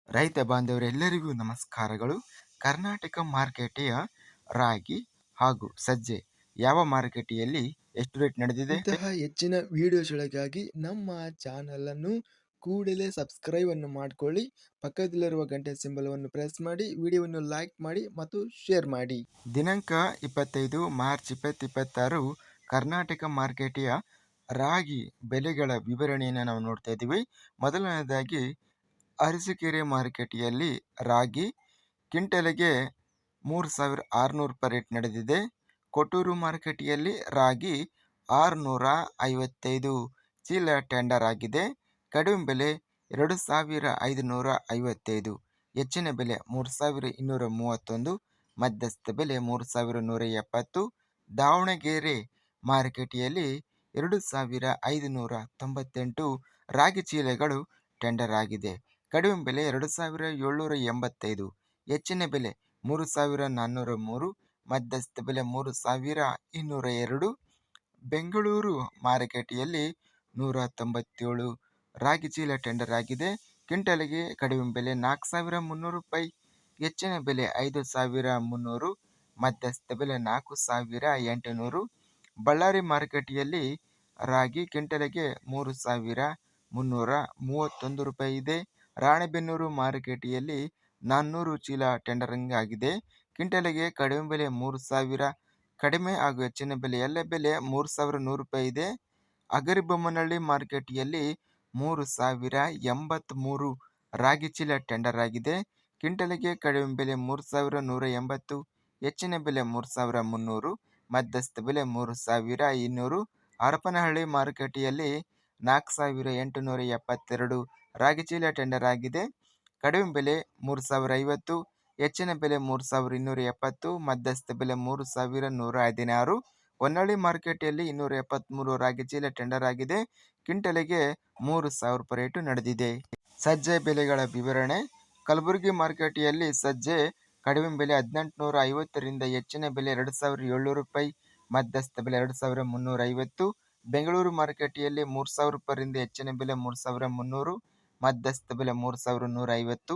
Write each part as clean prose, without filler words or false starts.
ರೈತ ಬಾಂಧವರೆಲ್ಲರಿಗೂ ನಮಸ್ಕಾರಗಳು. ಕರ್ನಾಟಕ ಮಾರುಕಟ್ಟೆಯ ರಾಗಿ ಹಾಗೂ ಸಜ್ಜೆ ಯಾವ ಮಾರುಕಟ್ಟೆಯಲ್ಲಿ ಎಷ್ಟು ರೇಟ್ ನಡೆದಿದೆ? ಇಂತಹ ಹೆಚ್ಚಿನ ವಿಡಿಯೋಸ್ಗಳಿಗಾಗಿ ನಮ್ಮ ಚಾನಲನ್ನು ಕೂಡಲೇ ಸಬ್ಸ್ಕ್ರೈಬ್ ಅನ್ನು ಮಾಡಿಕೊಳ್ಳಿ. ಪಕ್ಕದಲ್ಲಿರುವ ಗಂಟೆ ಸಿಂಬಲವನ್ನು ಪ್ರೆಸ್ ಮಾಡಿ, ವಿಡಿಯೋವನ್ನು ಲೈಕ್ ಮಾಡಿ ಮತ್ತು ಶೇರ್ ಮಾಡಿ. ದಿನಾಂಕ 25 ಮಾರ್ಚ್ 2026 ಕರ್ನಾಟಕ ಮಾರುಕಟ್ಟೆಯ ರಾಗಿ ಬೆಲೆಗಳ ವಿವರಣೆಯನ್ನು ನಾವು ನೋಡ್ತಾ ಇದ್ದೀವಿ. ಮೊದಲನೇದಾಗಿ ಅರಸೀಕೆರೆ ಮಾರುಕಟ್ಟೆಯಲ್ಲಿ ರಾಗಿ ಕ್ವಿಂಟಲಿಗೆ 3600 ರೂಪಾಯಿ ರೇಟ್ ನಡೆದಿದೆ. ಕೊಟ್ಟೂರು ಮಾರುಕಟ್ಟೆಯಲ್ಲಿ ರಾಗಿ 655 ಚೀಲ ಟೆಂಡರ್ ಆಗಿದೆ. ಕಡಿಮೆ ಬೆಲೆ 2555, ಹೆಚ್ಚಿನ ಬೆಲೆ 3231, ಮಧ್ಯಸ್ಥ ಬೆಲೆ 3170. ದಾವಣಗೆರೆ ಮಾರುಕಟ್ಟೆಯಲ್ಲಿ 2598 ರಾಗಿ ಚೀಲಗಳು ಟೆಂಡರ್ ಆಗಿದೆ. ಕಡಿಮೆ ಬೆಲೆ 2785, ಹೆಚ್ಚಿನ ಬೆಲೆ 3403, ಮಧ್ಯಸ್ಥ ಬೆಲೆ 3202. ಬೆಂಗಳೂರು ಮಾರುಕಟ್ಟೆಯಲ್ಲಿ 197 ರಾಗಿ ಚೀಲ ಟೆಂಡರ್ ಆಗಿದೆ. ಕ್ವಿಂಟಲ್ಗೆ ಕಡಿಮೆ ಬೆಲೆ 4300 ರೂಪಾಯಿ, ಹೆಚ್ಚಿನ ಬೆಲೆ 5300, ಮಧ್ಯಸ್ಥ ಬೆಲೆ 4800. ಬಳ್ಳಾರಿ ಮಾರುಕಟ್ಟೆಯಲ್ಲಿ ರಾಗಿ ಕ್ವಿಂಟಲ್ಗೆ 3331 ರೂಪಾಯಿ ಇದೆ. ರಾಣೆಬೆನ್ನೂರು ಮಾರುಕಟ್ಟೆಯಲ್ಲಿ 400 ಚೀಲ ಟೆಂಡರಿಂಗ್ ಆಗಿದೆ. ಕ್ವಿಂಟಲ್ಗೆ ಕಡಿಮೆ ಬೆಲೆ 3000, ಕಡಿಮೆ ಹಾಗೂ ಹೆಚ್ಚಿನ ಬೆಲೆ ಎಲ್ಲ ಬೆಲೆ 3100 ರೂಪಾಯಿ ಇದೆ. ಹಗರಿಬೊಮ್ಮನಹಳ್ಳಿ ಮಾರುಕಟ್ಟೆಯಲ್ಲಿ 3083 ರಾಗಿ ಚೀಲ ಟೆಂಡರ್ ಆಗಿದೆ. ಕ್ವಿಂಟಲ್ಗೆ ಕಡಿಮೆ ಬೆಲೆ 3180, ಹೆಚ್ಚಿನ ಬೆಲೆ 3300, ಮಧ್ಯಸ್ಥ ಬೆಲೆ 3200. ಹರಪನಹಳ್ಳಿ ಮಾರುಕಟ್ಟೆಯಲ್ಲಿ 4872 ರಾಗಿ ಚೀಲ ಟೆಂಡರ್ ಆಗಿದೆ. ಕಡಿಮೆ ಬೆಲೆ 3050, ಹೆಚ್ಚಿನ ಬೆಲೆ 3270, ಮಧ್ಯಸ್ಥ ಬೆಲೆ 3116. ಹೊನ್ನಳ್ಳಿ ಮಾರುಕಟ್ಟೆಯಲ್ಲಿ 273 ರಾಗಿ ಚೀಲ ಟೆಂಡರ್ ಆಗಿದೆ. ಕ್ವಿಂಟಲಿಗೆ 3000 ರೂಪಾಯಿ ರೇಟು ನಡೆದಿದೆ. ಸಜ್ಜೆ ಬೆಲೆಗಳ ವಿವರಣೆ. ಕಲಬುರಗಿ ಮಾರುಕಟ್ಟೆಯಲ್ಲಿ ಸಜ್ಜೆ ಕಡಿಮೆ ಬೆಲೆ 1850ರಿಂದ ಹೆಚ್ಚಿನ ಬೆಲೆ 2700 ರೂಪಾಯಿ, ಮಧ್ಯಸ್ಥ ಬೆಲೆ 2350. ಬೆಂಗಳೂರು ಮಾರುಕಟ್ಟೆಯಲ್ಲಿ 3000 ರೂಪಾಯಿರಿಂದ ಹೆಚ್ಚಿನ ಬೆಲೆ 3300, ಮಧ್ಯಸ್ಥ ಬೆಲೆ 3150.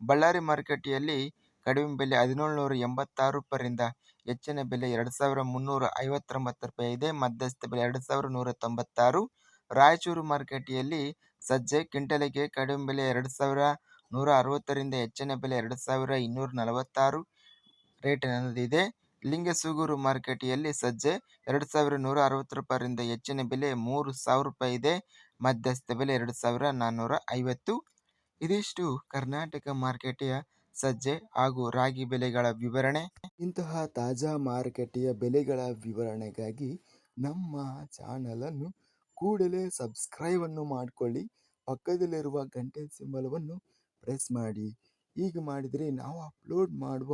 ಬಳ್ಳಾರಿ ಮಾರುಕಟ್ಟೆಯಲ್ಲಿ ಕಡಿಮೆ ಬೆಲೆ 1786 ರೂಪಾಯಿರಿಂದ ಹೆಚ್ಚಿನ ಬೆಲೆ 2359 ರೂಪಾಯಿ ಇದೆ, ಮಧ್ಯಸ್ಥ ಬೆಲೆ 2196. ರಾಯಚೂರು ಮಾರುಕಟ್ಟೆಯಲ್ಲಿ ಸಜ್ಜೆ ಕ್ವಿಂಟಲಿಗೆ ಕಡಿಮೆ ಬೆಲೆ 2160ರಿಂದ ಹೆಚ್ಚಿನ ಬೆಲೆ 2246 ರೇಟ್ ನನ್ನದಿದೆ. ಲಿಂಗಸೂಗೂರು ಮಾರುಕಟ್ಟೆಯಲ್ಲಿ ಸಜ್ಜೆ 2160 ರೂಪಾಯಿರಿಂದ ಹೆಚ್ಚಿನ ಬೆಲೆ 3000 ರೂಪಾಯಿ ಇದೆ, ಮಧ್ಯಸ್ಥ ಬೆಲೆ 2450. ಇದಿಷ್ಟು ಕರ್ನಾಟಕ ಮಾರುಕಟ್ಟೆಯ ಸಜ್ಜೆ ಹಾಗೂ ರಾಗಿ ಬೆಲೆಗಳ ವಿವರಣೆ. ಇಂತಹ ತಾಜಾ ಮಾರುಕಟ್ಟೆಯ ಬೆಲೆಗಳ ವಿವರಣೆಗಾಗಿ ನಮ್ಮ ಚಾನಲನ್ನು ಕೂಡಲೇ ಸಬ್ಸ್ಕ್ರೈಬ್ ಅನ್ನು ಮಾಡಿಕೊಳ್ಳಿ. ಪಕ್ಕದಲ್ಲಿರುವ ಗಂಟೆ ಸಿಂಬಲವನ್ನು ಪ್ರೆಸ್ ಮಾಡಿ. ಹೀಗೆ ಮಾಡಿದರೆ ನಾವು ಅಪ್ಲೋಡ್ ಮಾಡುವ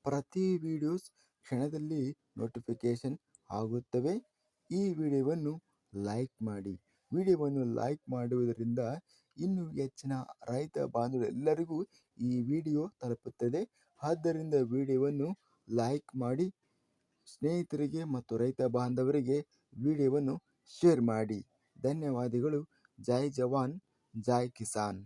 ಪ್ರತಿ ವಿಡಿಯೋಸ್ ಕ್ಷಣದಲ್ಲಿ ನೋಟಿಫಿಕೇಶನ್ ಆಗುತ್ತವೆ. ಈ ವಿಡಿಯೋವನ್ನು ಲೈಕ್ ಮಾಡಿ. ವಿಡಿಯೋವನ್ನು ಲೈಕ್ ಮಾಡುವುದರಿಂದ ಇನ್ನೂ ಹೆಚ್ಚಿನ ರೈತ ಬಾಂಧವರೆಲ್ಲರಿಗೂ ಈ ವಿಡಿಯೋ ತಲುಪುತ್ತದೆ. ಆದ್ದರಿಂದ ವಿಡಿಯೋವನ್ನು ಲೈಕ್ ಮಾಡಿ, ಸ್ನೇಹಿತರಿಗೆ ಮತ್ತು ರೈತ ಬಾಂಧವರಿಗೆ ವಿಡಿಯೋವನ್ನು ಶೇರ್ ಮಾಡಿ. ಧನ್ಯವಾದಗಳು. ಜೈ ಜವಾನ್, ಜೈ ಕಿಸಾನ್.